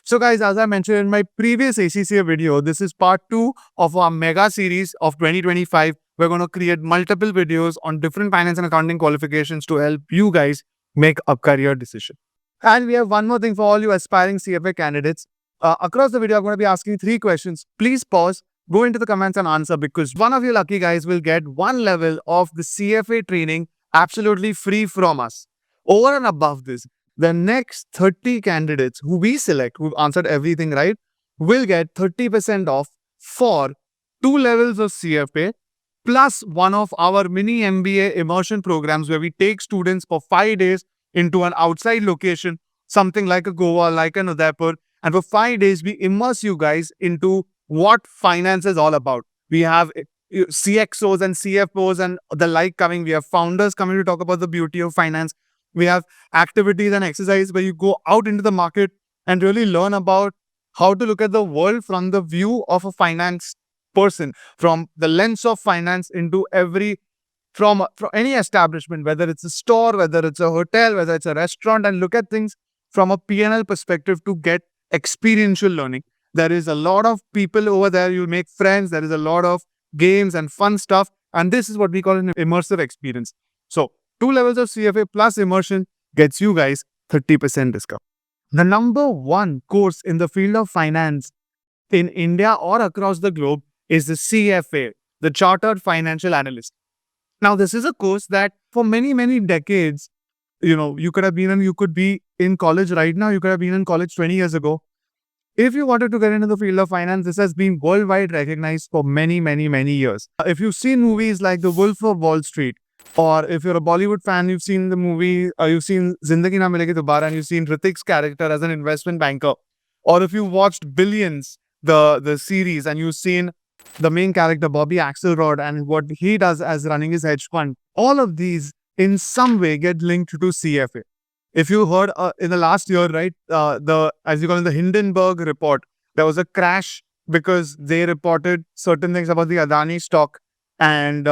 So guys, as I mentioned in my previous ACCA video, this is part 2 of our mega series of 2025. We're going to create multiple videos on different finance and accounting qualifications to help you guys make a career decision. And we have one more thing for all you aspiring CFA candidates. Across the video, I'm going to be asking 3 questions. Please pause, go into the comments and answer, because one of you lucky guys will get 1 level of the CFA training absolutely free from us. Over and above this, the next 30 candidates who we select, who've answered everything right, will get 30% off for 2 levels of CFA plus one of our mini MBA immersion programs where we take students for 5 days into an outside location, something like a Goa, like an Udaipur. And for 5 days, we immerse you guys into what finance is all about. We have CXOs and CFOs and the like coming. We have founders coming to talk about the beauty of finance. We have activities and exercise where you go out into the market and really learn about how to look at the world from the view of a finance person, from the lens of finance into from any establishment, whether it's a store, whether it's a hotel, whether it's a restaurant, and look at things from a P&L perspective to get experiential learning. There is a lot of people over there. You make friends. There is a lot of games and fun stuff. And this is what we call an immersive experience. So 2 levels of CFA plus immersion gets you guys 30% discount. The number 1 course in the field of finance in India or across the globe is the CFA, the Chartered Financial Analyst. Now, this is a course that for many, many decades, you could be in college right now. You could have been in college 20 years ago. If you wanted to get into the field of finance, this has been worldwide recognized for many, many, many years. If you've seen movies like The Wolf of Wall Street, or if you're a Bollywood fan, you've seen the movie, you've seen Zindagi Na Milegi Dobara, and you've seen Hrithik's character as an investment banker. Or if you watched Billions, the series, and you've seen the main character, Bobby Axelrod, and what he does as running his hedge fund. All of these in some way get linked to CFA. If you heard in the last year, right, as you call it, the Hindenburg report, there was a crash because they reported certain things about the Adani stock, and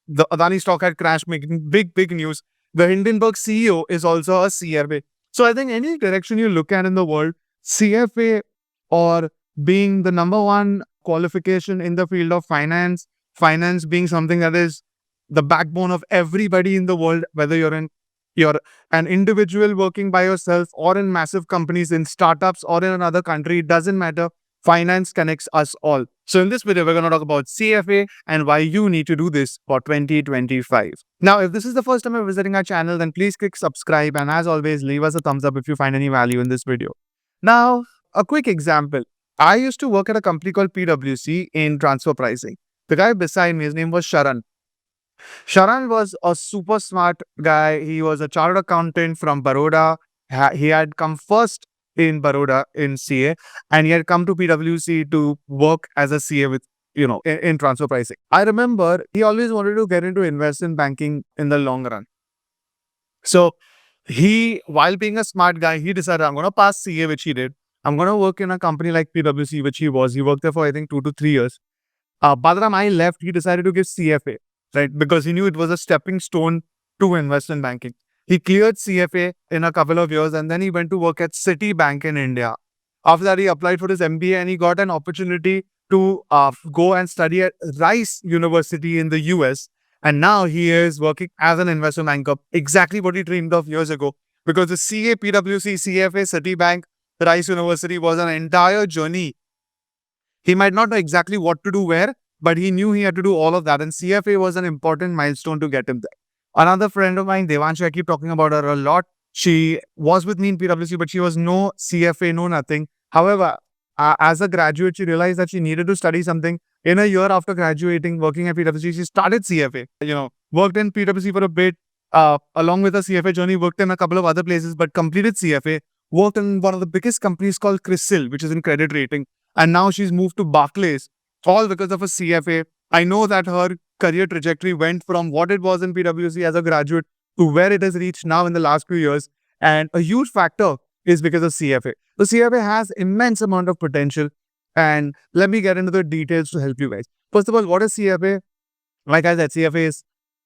the Adani stock had crashed, making big news. The Hindenburg CEO is also a CFA. So I think any direction you look at in the world, CFA or being the number 1 qualification in the field of finance being something that is the backbone of everybody in the world, whether you're an individual working by yourself or in massive companies, in startups or in another country, it doesn't matter. Finance connects us all. So in this video, we're going to talk about CFA and why you need to do this for 2025. Now, if this is the first time you're visiting our channel, then please click subscribe. And as always, leave us a thumbs up if you find any value in this video. Now, a quick example. I used to work at a company called PwC in transfer pricing. The guy beside me, his name was Sharan. Sharan was a super smart guy. He was a chartered accountant from Baroda. He had come first in Baroda in CA, and he had come to PwC to work as a CA with, in transfer pricing. I remember he always wanted to get into investment banking in the long run. So while being a smart guy, he decided, I'm going to pass CA, which he did. I'm going to work in a company like PwC, which he was. He worked there for, I think, 2 to 3 years. By the time I left, he decided to give CFA, right? Because he knew it was a stepping stone to investment banking. He cleared CFA in a couple of years, and then he went to work at Citibank in India. After that, he applied for his MBA, and he got an opportunity to go and study at Rice University in the US. And now he is working as an investment banker, exactly what he dreamed of years ago. Because the CA, PwC, CFA, Citibank, Rice University was an entire journey. He might not know exactly what to do where, but he knew he had to do all of that. And CFA was an important milestone to get him there. Another friend of mine, Devanshu, I keep talking about her a lot. She was with me in PwC, but she was no CFA, no nothing. However, as a graduate, she realized that she needed to study something. In a year after graduating, working at PwC, she started CFA. Worked in PwC for a bit, along with a CFA journey, worked in a couple of other places, but completed CFA. Worked in one of the biggest companies called CRISIL, which is in credit rating. And now she's moved to Barclays, all because of a CFA. I know that her career trajectory went from what it was in PwC as a graduate to where it has reached now in the last few years. And a huge factor is because of CFA. The CFA has immense amount of potential. And let me get into the details to help you guys. First of all, what is CFA? Like I said, CFA is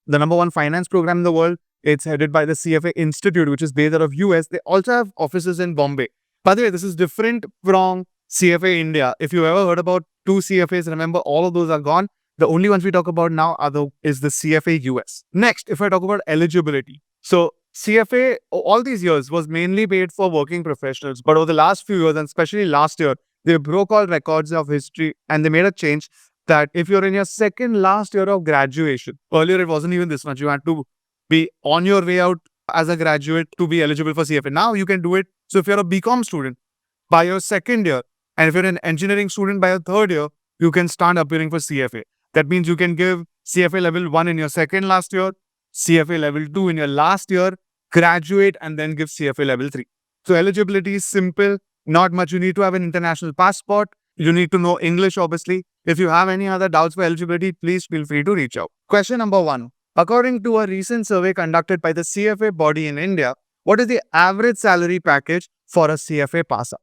the number 1 finance program in the world. It's headed by the CFA Institute, which is based out of US. They also have offices in Bombay. By the way, this is different from CFA India. If you ever heard about two CFAs, remember all of those are gone. The only ones we talk about now is the CFA US. Next, if I talk about eligibility. So CFA all these years was mainly paid for working professionals, but over the last few years, and especially last year, they broke all records of history and they made a change that if you're in your second last year of graduation, earlier it wasn't even this much. You had to be on your way out as a graduate to be eligible for CFA. Now you can do it. So if you're a BCom student by your second year, and if you're an engineering student by your third year, you can start appearing for CFA. That means you can give CFA level 1 in your second last year, CFA level 2 in your last year, graduate, and then give CFA level 3. So eligibility is simple, not much. You need to have an international passport. You need to know English, obviously. If you have any other doubts for eligibility, please feel free to reach out. Question number 1. According to a recent survey conducted by the CFA body in India, what is the average salary package for a CFA passer?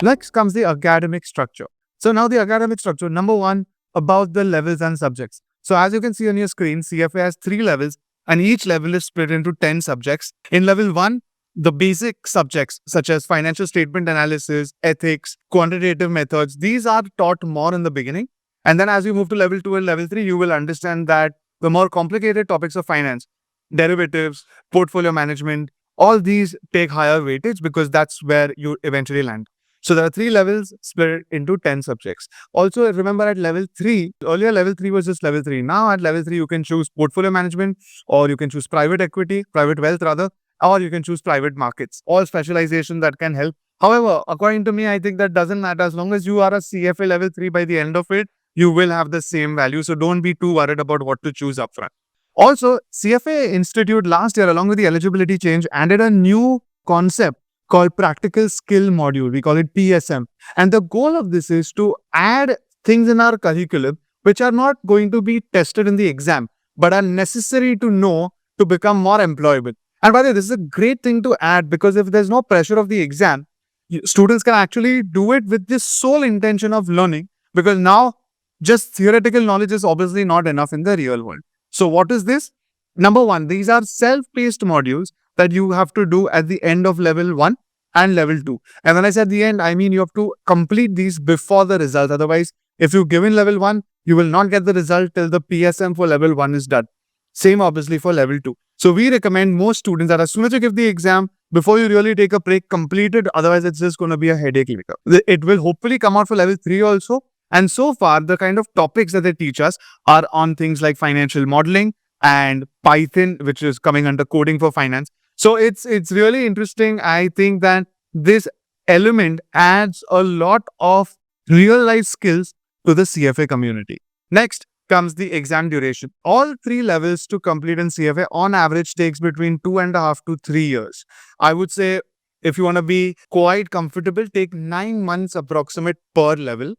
Next comes the academic structure. So now the academic structure, number 1, about the levels and subjects. So as you can see on your screen, CFA has 3 levels and each level is split into 10 subjects. In level 1, the basic subjects such as financial statement analysis, ethics, quantitative methods, these are taught more in the beginning. And then as you move to level 2 and level 3, you will understand that the more complicated topics of finance, derivatives, portfolio management, all these take higher weightage because that's where you eventually land. So there are 3 levels split into 10 subjects. Also, remember at level 3, earlier level 3 was just level 3. Now at level 3, you can choose portfolio management, or you can choose private equity, private wealth rather, or you can choose private markets, all specialization that can help. However, according to me, I think that doesn't matter. As long as you are a CFA level 3 by the end of it, you will have the same value. So don't be too worried about what to choose upfront. Also, CFA Institute last year, along with the eligibility change, added a new concept called practical skill module. We call it PSM. And the goal of this is to add things in our curriculum which are not going to be tested in the exam, but are necessary to know to become more employable. And by the way, this is a great thing to add because if there's no pressure of the exam, students can actually do it with this sole intention of learning, because now just theoretical knowledge is obviously not enough in the real world. So what is this? Number 1, these are self-paced modules that you have to do at the end of level 1 and level 2. And when I said the end, I mean you have to complete these before the results. Otherwise, if you give in level 1, you will not get the result till the PSM for level 1 is done. Same obviously for level 2. So we recommend most students that as soon as you give the exam, before you really take a break, complete it. Otherwise, it's just going to be a headache later. It will hopefully come out for level 3 also. And so far, the kind of topics that they teach us are on things like financial modeling and Python, which is coming under coding for finance. So it's really interesting. I think that this element adds a lot of real life skills to the CFA community. Next comes the exam duration. All 3 levels to complete in CFA on average takes between 2.5 to 3 years. I would say if you want to be quite comfortable, take 9 months approximate per level,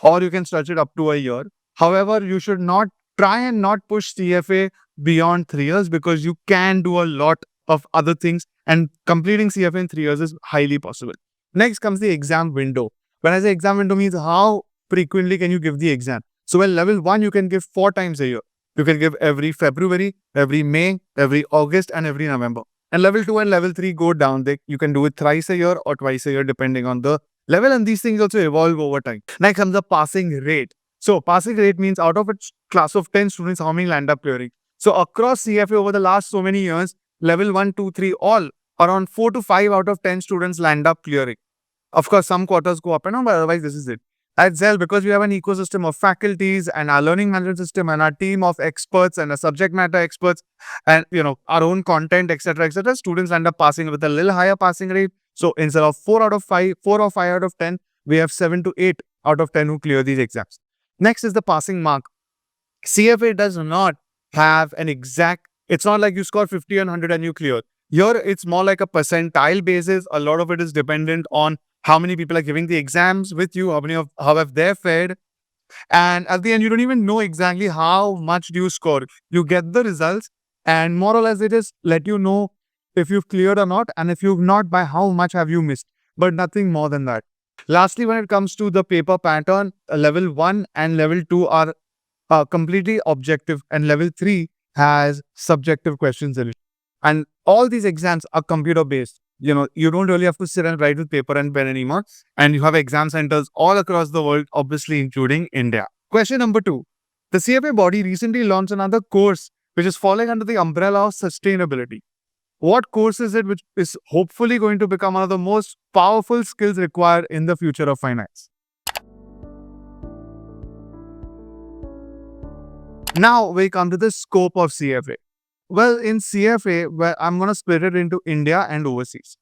or you can stretch it up to a year. However, you should not try and not push CFA beyond 3 years because you can do a lot of other things, and completing CFA in 3 years is highly possible. Next comes the exam window. When I say exam window means how frequently can you give the exam. So when level 1, you can give 4 times a year. You can give every February, every May, every August, and every November. And level 2 and level 3 go down. You can do it thrice a year or twice a year depending on the level, and these things also evolve over time. Next comes the passing rate. So passing rate means out of a class of 10 students, how many land up clearing. So across CFA over the last so many years, level 1, 2, 3, all around 4 to 5 out of 10 students land up clearing. Of course, some quarters go up and down, but otherwise this is it. At Zell, because we have an ecosystem of faculties and our learning management system and our team of experts and a subject matter experts and our own content, etc., students end up passing with a little higher passing rate. So instead of 4 or 5 out of 10, we have 7 to 8 out of 10 who clear these exams. Next is the passing mark. CFA does not have an exact, it's not like you score 50 and 100 and you clear. Here, it's more like a percentile basis. A lot of it is dependent on how many people are giving the exams with you, how have they fared. And at the end, you don't even know exactly how much do you score. You get the results and more or less they just let you know if you've cleared or not, and if you've not, by how much have you missed, but nothing more than that. Lastly, when it comes to the paper pattern, level 1 and level 2 are completely objective, and level 3 has subjective questions in it. And all these exams are computer based. You don't really have to sit and write with paper and pen anymore. And you have exam centers all across the world, obviously including India. Question number 2. The CFA body recently launched another course which is falling under the umbrella of sustainability. What course is it which is hopefully going to become one of the most powerful skills required in the future of finance? Now we come to the scope of CFA. Well, in CFA, I'm going to split it into India and overseas.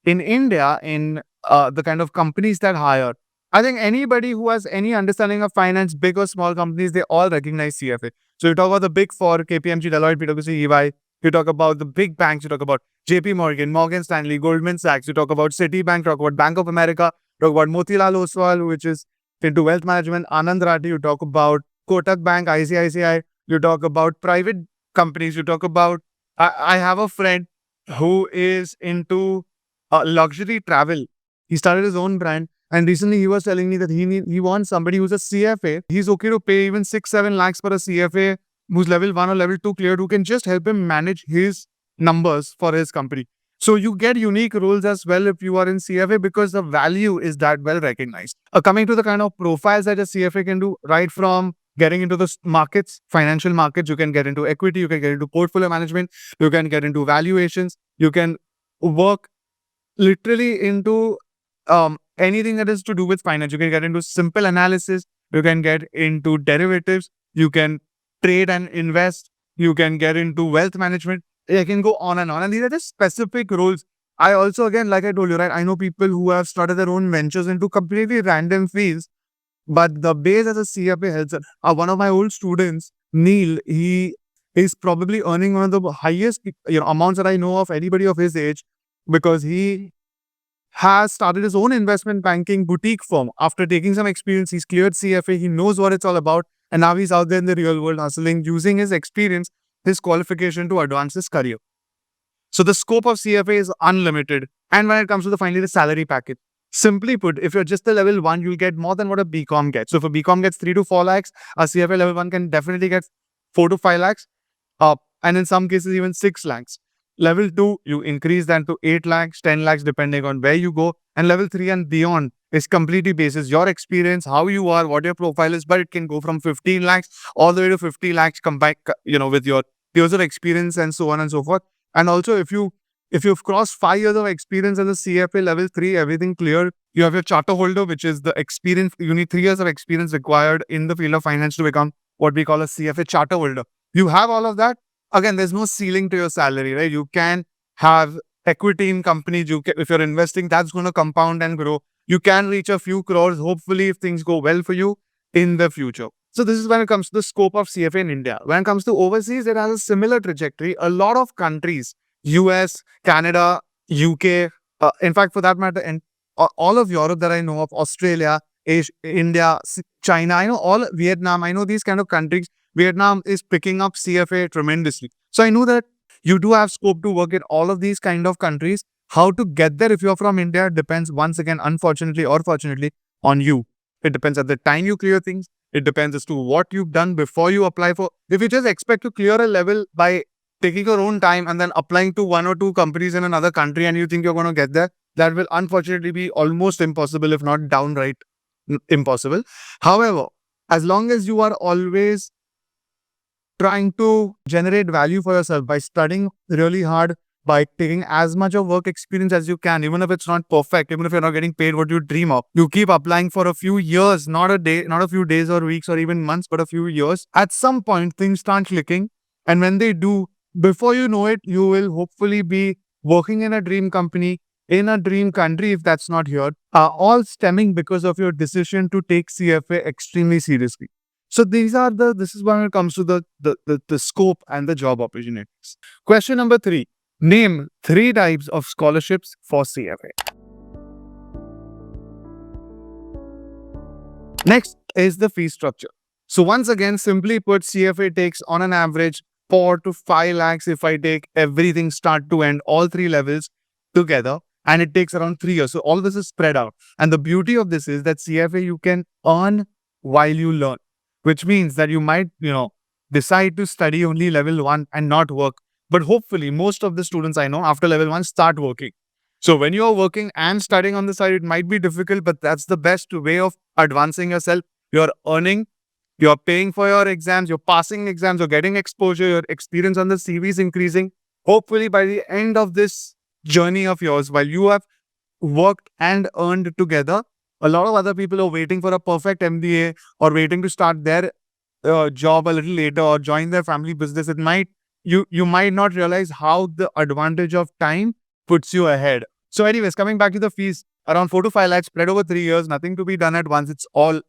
In India, in the kind of companies that hire, I think anybody who has any understanding of finance, big or small companies, they all recognize CFA. So you talk about the big four, KPMG, Deloitte, PwC, EY. You talk about the big banks. You talk about JP Morgan, Morgan Stanley, Goldman Sachs. You talk about Citibank, talk about Bank of America, talk about Motilal Oswal, which is into wealth management, Anand Rathi. You talk about Kotak Bank, ICICI. You talk about private companies. You talk about, I have a friend who is into luxury travel. He started his own brand, and recently he was telling me that he wants somebody who's a CFA. He's okay to pay even 6-7 lakhs for a CFA who's level 1 or level 2 cleared, who can just help him manage his numbers for his company. So you get unique roles as well if you are in CFA because the value is that well recognized. Coming to the kind of profiles that a CFA can do, right from getting into the markets, financial markets, you can get into equity, you can get into portfolio management, you can get into valuations, you can work literally into anything that is to do with finance. You can get into simple analysis, you can get into derivatives, you can trade and invest, you can get into wealth management. I can go on. And these are just specific roles. I also, again, like I told you, right, I know people who have started their own ventures into completely random fields, but the base as a CFA helps. One of my old students, Neil, he is probably earning one of the highest amounts that I know of anybody of his age, because he has started his own investment banking boutique firm. After taking some experience, he's cleared CFA, he knows what it's all about, and now he's out there in the real world hustling, using his experience, his qualification to advance his career. So the scope of CFA is unlimited. And when it comes to finally the salary package, simply put, if you're just a level 1, you'll get more than what a BCom gets. So if a BCom gets 3 to 4 lakhs, a CFA level 1 can definitely get 4 to 5 lakhs, and in some cases even 6 lakhs. Level 2, you increase that to 8 lakhs, 10 lakhs, depending on where you go. And level 3 and beyond is completely basis your experience, how you are, what your profile is, but it can go from 15 lakhs all the way to 50 lakhs combined, with your years of experience and so on and so forth. And also, if you've crossed 5 years of experience as a CFA level 3, everything clear, you have your charter holder, which is the experience. You need 3 years of experience required in the field of finance to become what we call a CFA charter holder. You have all of that. Again, there's no ceiling to your salary, right? You can have equity in companies. If you're investing, that's going to compound and grow. You can reach a few crores, hopefully, if things go well for you in the future. So this is when it comes to the scope of CFA in India. When it comes to overseas, it has a similar trajectory. A lot of countries, US, Canada, UK, in fact, for that matter, and all of Europe that I know of, Australia, Asia, India, China, I know all, Vietnam, I know these kind of countries. Vietnam is picking up CFA tremendously. So I know that you do have scope to work in all of these kind of countries. How to get there if you're from India depends, once again, unfortunately or fortunately, on you. It depends at the time you clear things. It depends as to what you've done before you apply for. If you just expect to clear a level by taking your own time and then applying to 1 or 2 companies in another country and you think you're going to get there, that will unfortunately be almost impossible, if not downright impossible. However, as long as you are always trying to generate value for yourself by studying really hard, by taking as much of work experience as you can, even if it's not perfect, even if you're not getting paid what you dream of, you keep applying for a few years, not a day, not a few days or weeks or even months, but a few years. At some point, things start clicking. And when they do, before you know it, you will hopefully be working in a dream company, in a dream country, if that's not here, all stemming because of your decision to take CFA extremely seriously. So this is when it comes to the scope and the job opportunities. Question number 3. Name 3 types of scholarships for CFA. Next is the fee structure. So once again, simply put, CFA takes on an average 4 to 5 lakhs if I take everything start to end, all 3 levels together. And it takes around 3 years. So all this is spread out. And the beauty of this is that CFA you can earn while you learn, which means that you might, decide to study only level 1 and not work. But hopefully, most of the students I know after level 1 start working. So when you are working and studying on the side, it might be difficult, but that's the best way of advancing yourself. You're earning, you're paying for your exams, you're passing exams, you're getting exposure, your experience on the CV is increasing. Hopefully, by the end of this journey of yours, while you have worked and earned together, a lot of other people are waiting for a perfect MBA or waiting to start their job a little later or join their family business. It might you might not realize how the advantage of time puts you ahead. So, anyways, coming back to the fees, around 4 to 5 lakhs spread over 3 years, nothing to be done at once. It's all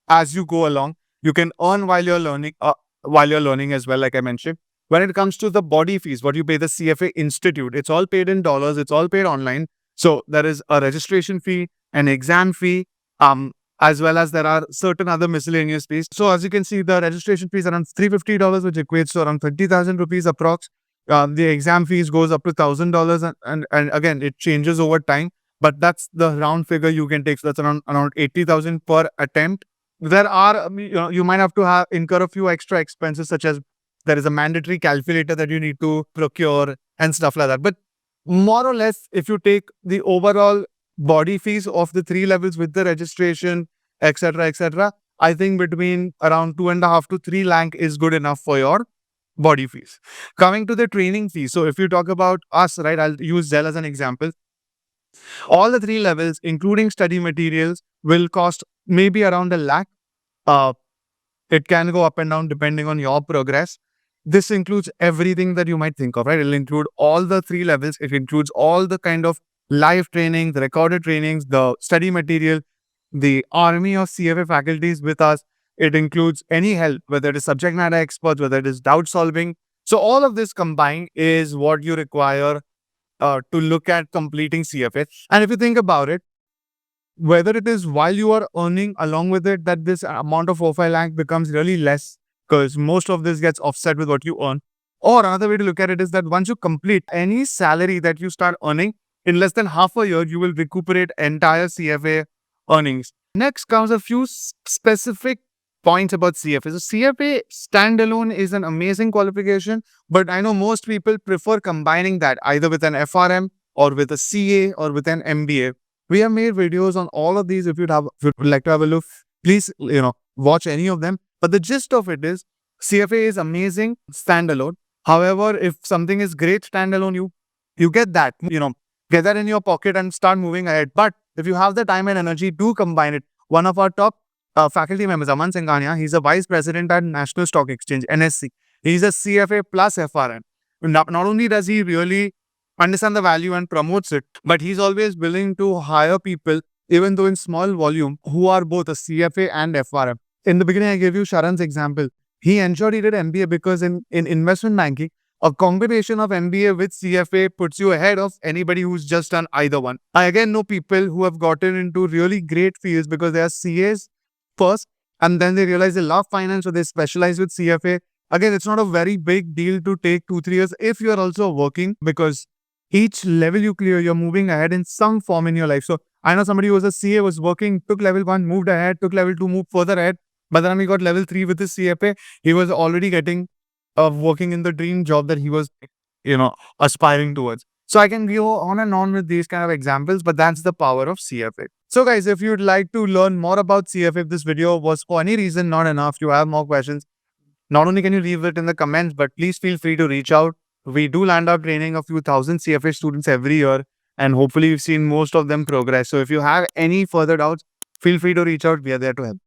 as you go along. You can earn while you're learning as well, like I mentioned. When it comes to the body fees, what you pay the CFA Institute, it's all paid in dollars, it's all paid online. So there is a registration fee, an exam fee, as well as there are certain other miscellaneous fees. So as you can see, the registration fees are around $350, which equates to around 30,000 rupees approx. The exam fees goes up to $1,000, and again, it changes over time. But that's the round figure you can take. So that's around 80,000 per attempt. There are, you might have to incur a few extra expenses, such as there is a mandatory calculator that you need to procure and stuff like that. But more or less, if you take the overall body fees of the 3 levels with the registration, etc., I think between around 2.5 to 3 lakh is good enough for your body fees. Coming to the training fees. So if you talk about us, right, I'll use Zell as an example. All the 3 levels, including study materials, will cost maybe around 1 lakh. It can go up and down depending on your progress. This includes everything that you might think of, right? It'll include all the 3 levels. It includes all the kind of live training, the recorded trainings, the study material, the army of CFA faculties with us. It includes any help, whether it is subject matter experts, whether it is doubt solving. So all of this combined is what you require to look at completing CFA. And if you think about it, whether it is while you are earning along with it, that this amount of 4-5 lakh becomes really less because most of this gets offset with what you earn. Or another way to look at it is that once you complete any salary that you start earning, in less than half a year, you will recuperate entire CFA earnings. Next comes a few specific points about CFA. So CFA standalone is an amazing qualification, but I know most people prefer combining that either with an FRM or with a CA or with an MBA. We have made videos on all of these. If you'd like to have a look, please, watch any of them. But the gist of it is CFA is amazing standalone. However, if something is great standalone, you get that, get that in your pocket and start moving ahead. But if you have the time and energy, do combine it. One of our top faculty members, Aman Singhania, he's a vice president at National Stock Exchange, NSC. He's a CFA plus FRM. Not only does he really understand the value and promotes it, but he's always willing to hire people, even though in small volume, who are both a CFA and FRM. In the beginning, I gave you Sharan's example. He ensured he did MBA because in investment banking, a combination of MBA with CFA puts you ahead of anybody who's just done either one. I again know people who have gotten into really great fields because they are CAs first, and then they realize they love finance, so they specialize with CFA. Again, it's not a very big deal to take 2-3 years if you're also working, because each level you clear, you're moving ahead in some form in your life. So I know somebody who was a CA, was working, took level 1, moved ahead, took level 2, moved further ahead. By the time he got level 3 with his CFA, he was already getting working in the dream job that he was, aspiring towards. So I can go on and on with these kind of examples, but that's the power of CFA. So guys, if you'd like to learn more about CFA, if this video was for any reason not enough, you have more questions, not only can you leave it in the comments, but please feel free to reach out. We do land up training a few thousand CFA students every year, and hopefully you've seen most of them progress. So if you have any further doubts, feel free to reach out. We are there to help.